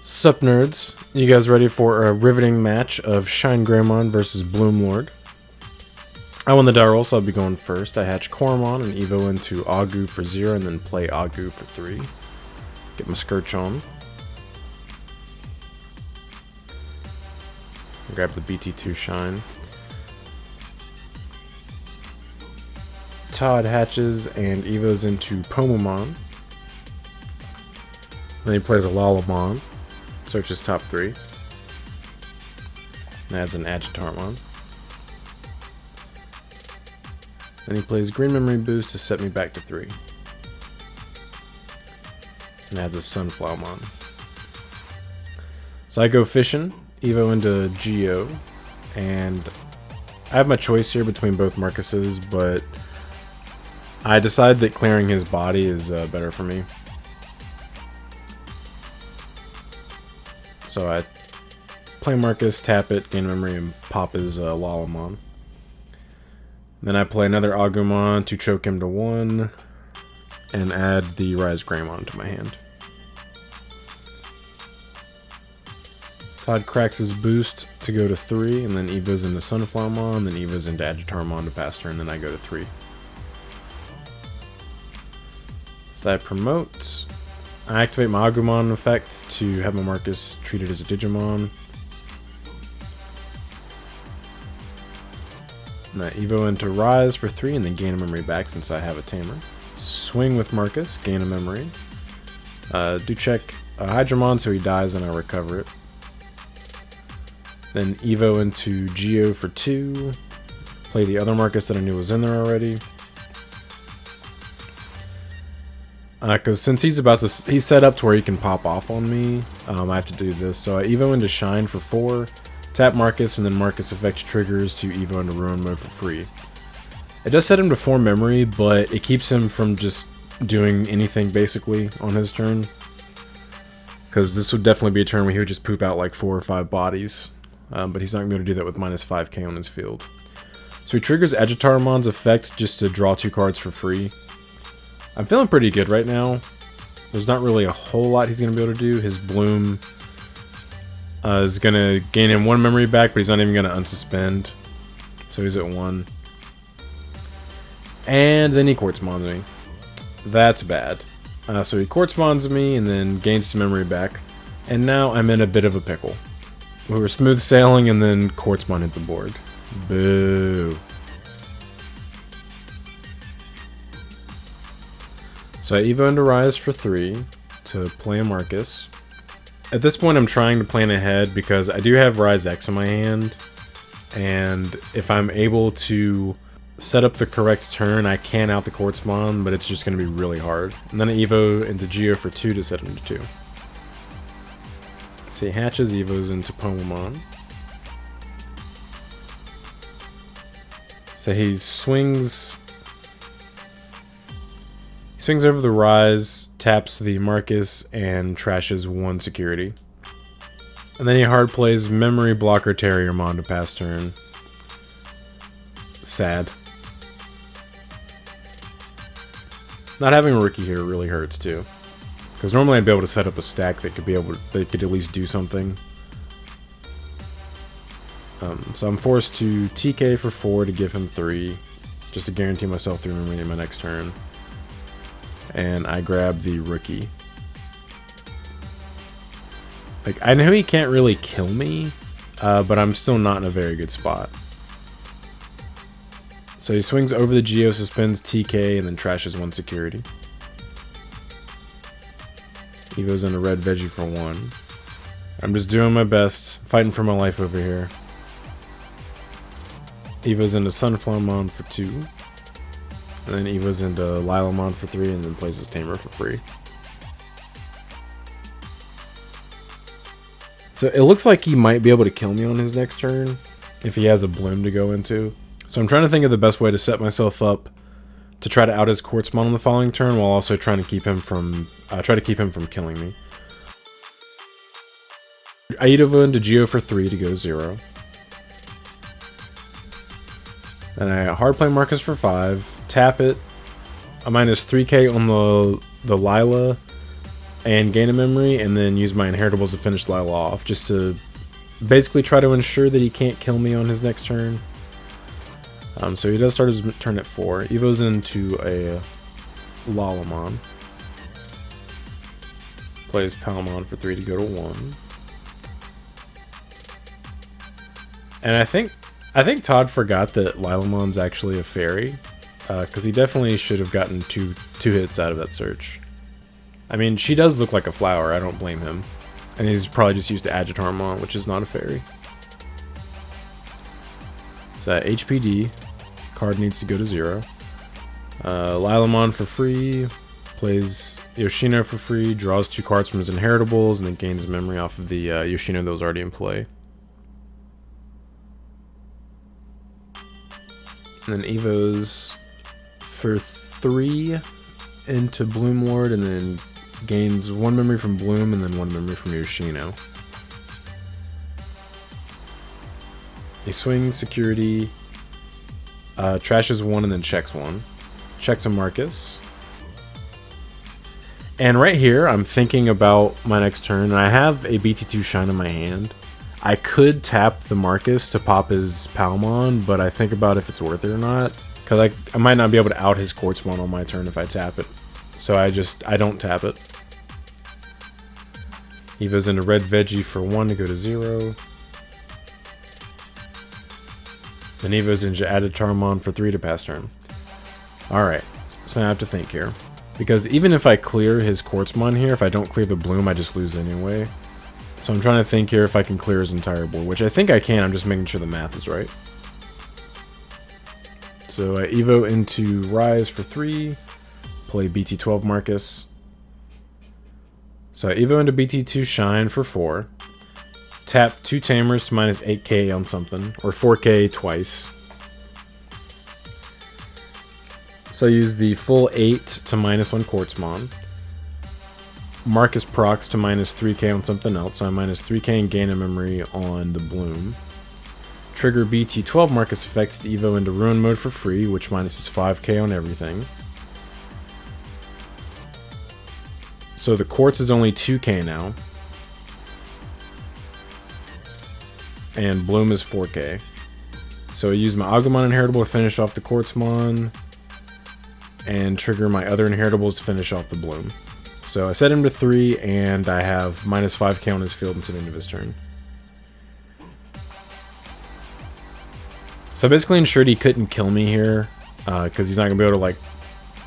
Sup nerds, you guys ready for a riveting match of ShineGreymon versus Bloomlord? I won the die roll, so I'll be going first. I hatch Coromon and Evo into Agu for 0 and then play Agu for 3. Get my Scourge on. Grab the BT13 Shine. Todd hatches and Evo's into Pomomon. Then he plays a Lolamon. Searches top 3. And adds an Agitarmon. Then he plays Green Memory Boost to set me back to 3. And adds a Sunflowermon. So I go fishing, Evo into Geo, and I have my choice here between both Marcuses, but I decide that clearing his body is better for me. So I play Marcus, tap it, gain memory, and pop his Lolamon. Then I play another Agumon to choke him to 1, and add the ShineGreymon to my hand. Todd cracks his boost to go to 3, and then Evo's into Sunflowermon, then Evo's into Agitarmon to pass turn, and then I go to 3. So I promote. I activate my Agumon effect to have my Marcus treated as a Digimon. And I Evo into Rise for 3 and then gain a memory back since I have a Tamer. Swing with Marcus, gain a memory. Do check Hydramon so he dies and I recover it. Then Evo into Geo for 2. Play the other Marcus that I knew was in there already. Because since he's set up to where he can pop off on me, I have to do this. So I Evo into Shine for 4, tap Marcus, and then Marcus effects triggers to Evo into Ruin mode for free. It does set him to 4 memory, but it keeps him from just doing anything basically on his turn. Because this would definitely be a turn where he would just poop out like 4 or 5 bodies. But he's not going to be able to do that with minus 5k on his field. So he triggers Agitarmon's effect just to draw 2 cards for free. I'm feeling pretty good right now. There's not really a whole lot he's going to be able to do. His Bloom is going to gain him 1 memory back, but he's not even going to unsuspend. So he's at 1. And then he Quartzmons me. That's bad. So he Quartzmons me and then gains 2 memory back. And now I'm in a bit of a pickle. We were smooth sailing and then Quartzmon hit the board. Boo. So I Evo into Rise for 3 to play a Marcus. At this point I'm trying to plan ahead because I do have Rise X in my hand. And if I'm able to set up the correct turn, I can out the Quartzmon, but it's just going to be really hard. And then I Evo into Geo for 2 to set him to 2. So he hatches, Evo's into Pomomon. So he swings over the Rise, taps the Marcus, and trashes 1 security. And then he hard plays Memory Blocker Terriermon to pass turn. Sad. Not having a rookie here really hurts too. Because normally I'd be able to set up a stack that could at least do something. So I'm forced to TK for 4 to give him 3. Just to guarantee myself 3 memory in my next turn. And I grab the rookie. Like, I know he can't really kill me, but I'm still not in a very good spot. So he swings over the Geo, suspends TK, and then trashes 1 security. Evo's into Red Veggie for 1. I'm just doing my best, fighting for my life over here. Evo's into Sunflowermon for 2. And then Evo's into Lilamon for 3, and then plays his Tamer for free. So it looks like he might be able to kill me on his next turn, if he has a Bloom to go into. So I'm trying to think of the best way to set myself up to try to out his Quartzmon on the following turn, while also trying to keep him from killing me. I Evo into Geo for 3 to go 0. Then I hard play Marcus for 5, tap it, a minus 3k on the Lila, and gain a memory, and then use my inheritables to finish Lyle off, just to basically try to ensure that he can't kill me on his next turn. So he does start his turn at 4. Evo's into a Lolamon. Plays Palmon for 3 to go to 1. And I think Todd forgot that Lilamon's actually a fairy, because he definitely should have gotten two hits out of that search. I mean, she does look like a flower, I don't blame him. And he's probably just used to Agitarmon, which is not a fairy. So HPD, card needs to go to 0. Lilamon for free, plays Yoshino for free, draws 2 cards from his inheritables, and then gains memory off of the Yoshino that was already in play. And then Evo's for 3 into Bloomlord, and then gains 1 memory from Bloom and then 1 memory from Yoshino. He swings security, trashes 1 and then checks 1. Checks a Marcus. And right here, I'm thinking about my next turn, and I have a BT2 Shine in my hand. I could tap the Marcus to pop his Palmon, but I think about if it's worth it or not. Because I might not be able to out his Quartzmon on my turn if I tap it. So I don't tap it. Evo's into Red Veggie for 1 to go to 0. Then Evo's into Agitarmon for 3 to pass turn. Alright, so I have to think here. Because even if I clear his Quartzmon here, if I don't clear the Bloom, I just lose anyway. So I'm trying to think here if I can clear his entire board, which I think I can, I'm just making sure the math is right. So I Evo into Rise for 3, play BT12 Marcus. So I Evo into BT2 Shine for 4, tap 2 Tamers to minus 8k on something, or 4k twice. So I use the full 8 to minus on Quartzmon. Marcus procs to minus 3k on something else, so I minus 3k and gain a memory on the Bloom. Trigger BT12 Marcus effects to Evo into Ruin mode for free, which minuses 5k on everything. So the Quartz is only 2k now. And Bloom is 4k. So I use my Agumon inheritable to finish off the Quartzmon, and trigger my other inheritables to finish off the Bloom. So I set him to 3, and I have minus 5k on his field until the end of his turn. So I basically ensured he couldn't kill me here, because he's not going to be able to like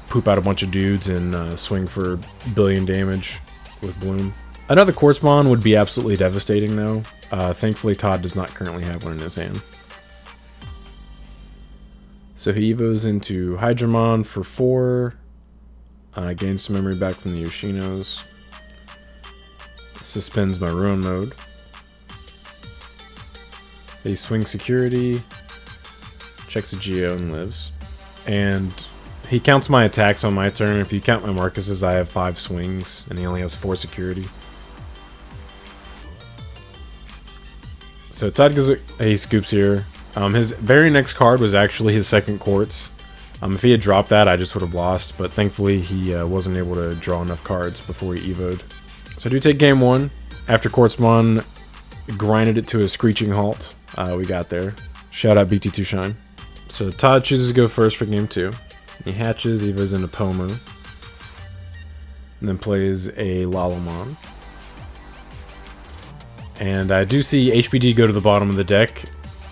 poop out a bunch of dudes and swing for billion damage with Bloom. Another Quartzmon would be absolutely devastating though. Thankfully Todd does not currently have one in his hand. So he Evos into Hydramon for 4. Gains some memory back from the Yoshinos. Suspends my Ruin mode. He swings security. Checks a Geo and lives. And he counts my attacks on my turn. If you count my Marcuses, I have 5 swings, and he only has 4 security. So Todd goes, he scoops here. His very next card was actually his second Quartz. If he had dropped that, I just would have lost, but thankfully he wasn't able to draw enough cards before he Evo'd. So I do take game 1. After Quartzmon grinded it to a screeching halt, we got there. Shout out BT2 Shine. So Todd chooses to go first for game 2. He hatches, Evo's into Pomu. And then plays a Lolamon. And I do see HPD go to the bottom of the deck.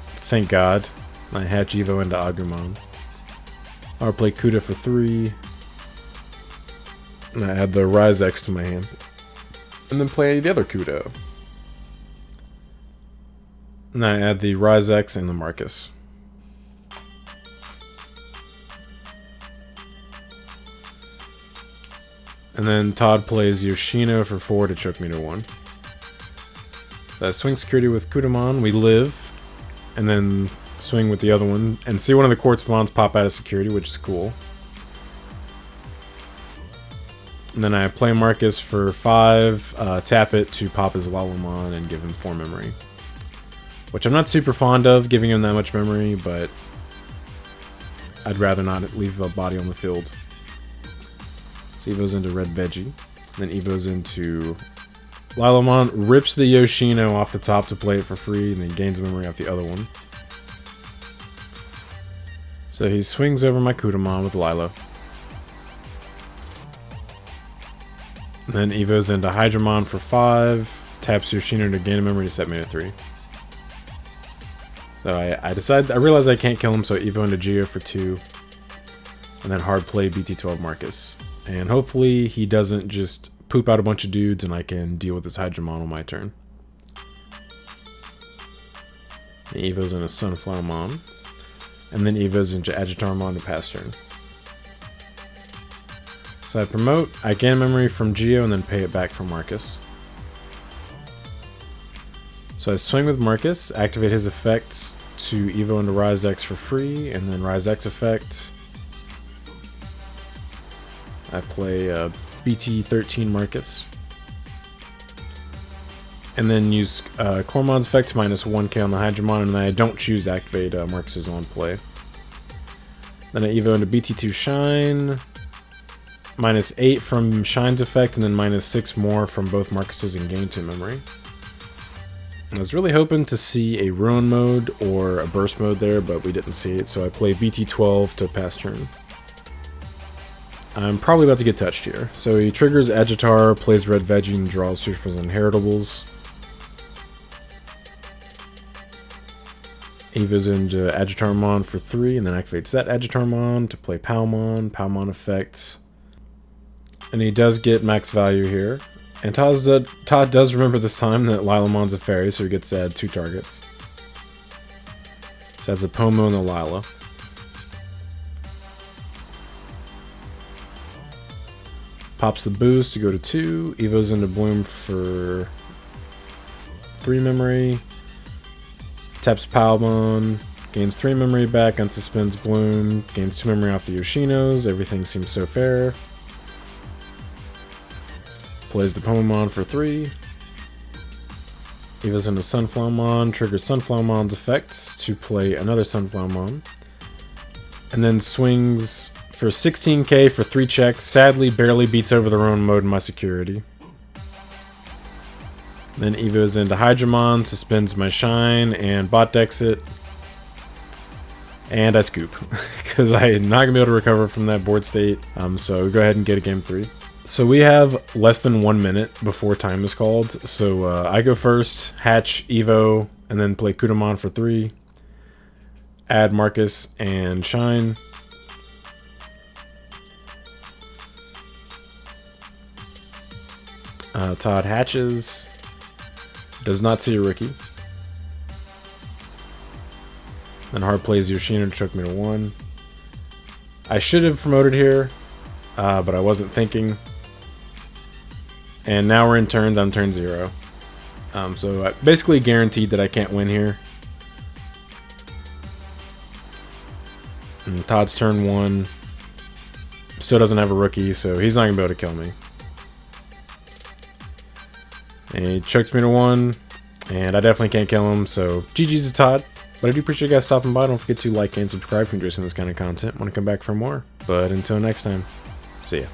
Thank God. I hatch Evo into Agumon. I'll play Kuda for 3. And I add the Rise X to my hand. And then play the other Kuda. And I add the Rise X and the Marcus. And then Todd plays Yoshino for 4 to choke me to 1. So I swing security with Kudamon, we live, and then swing with the other one, and see one of the Quartzmons pop out of security, which is cool. And then I play Marcus for 5, tap it to pop his Lolamon and give him 4 memory. Which I'm not super fond of, giving him that much memory, but I'd rather not leave a body on the field. So he goes into Red Veggie. Then Evo's into Lilamon, rips the Yoshino off the top to play it for free, and then gains memory off the other one. So he swings over my Kudamon with Lilo. Then Evo's into Hydramon for 5, taps Yoshino to gain a memory to set me to 3. So I realize I can't kill him, so Evo into Geo for 2. And then hard play BT12 Marcus. And hopefully he doesn't just poop out a bunch of dudes and I can deal with this Hydramon on my turn. Evo's into Sunflowermon. And then Evo's into Agitarmon to pass turn. So I promote, I gain memory from Geo and then pay it back from Marcus. So I swing with Marcus, activate his effects to Evo into Rise X for free, and then Rise X effect. I play BT13 Marcus. And then use Cormon's effects minus 1k on the Hydramon, and then I don't choose to activate Marcus's on play. Then I Evo into BT2 Shine, minus 8 from Shine's effect, and then minus 6 more from both Marcus's and gain 2 memory. I was really hoping to see a Ruin mode or a Burst mode there, but we didn't see it, so I play BT12 to pass turn. I'm probably about to get touched here. So he triggers Agitar, plays Red Veggie, and draws 2 for his Inheritables. Evo's into Agitarmon for 3, and then activates that Agitarmon to play Palmon effects. And he does get max value here. And Todd does remember this time that Lilamon's a fairy, so he gets to add 2 targets. So that's a Pomo and a Lila. Pops the boost to go to 2. Evo's into Bloom for 3 memory. Taps Palmon. Gains 3 memory back. Unsuspends Bloom. Gains 2 memory off the Yoshinos. Everything seems so fair. Plays the Pomamon for 3. Evo's into Sunflowermon. Triggers Sunflowermon's effects to play another Sunflowermon. And then swings for 16k for 3 checks. Sadly, barely beats over the Ruin mode in my security. Then Evo's into Hydramon, suspends my Shine, and bot decks it. And I scoop, because I am not going to be able to recover from that board state. So go ahead and get a game 3. So we have less than 1 minute before time is called. So I go first, hatch Evo, and then play Kudamon for 3. Add Marcus and Shine. Todd hatches. Does not see a rookie. Then hard plays Yoshino to choke me to 1. I should have promoted here, but I wasn't thinking. And now we're in turns. I'm turn 0. So I basically guaranteed that I can't win here. And Todd's turn 1. Still doesn't have a rookie, so he's not going to be able to kill me. And he chokes me to 1, and I definitely can't kill him, so GG's to Todd. But I do appreciate you guys stopping by. Don't forget to like and subscribe if you're interested in this kind of content. Want to come back for more. But until next time, see ya.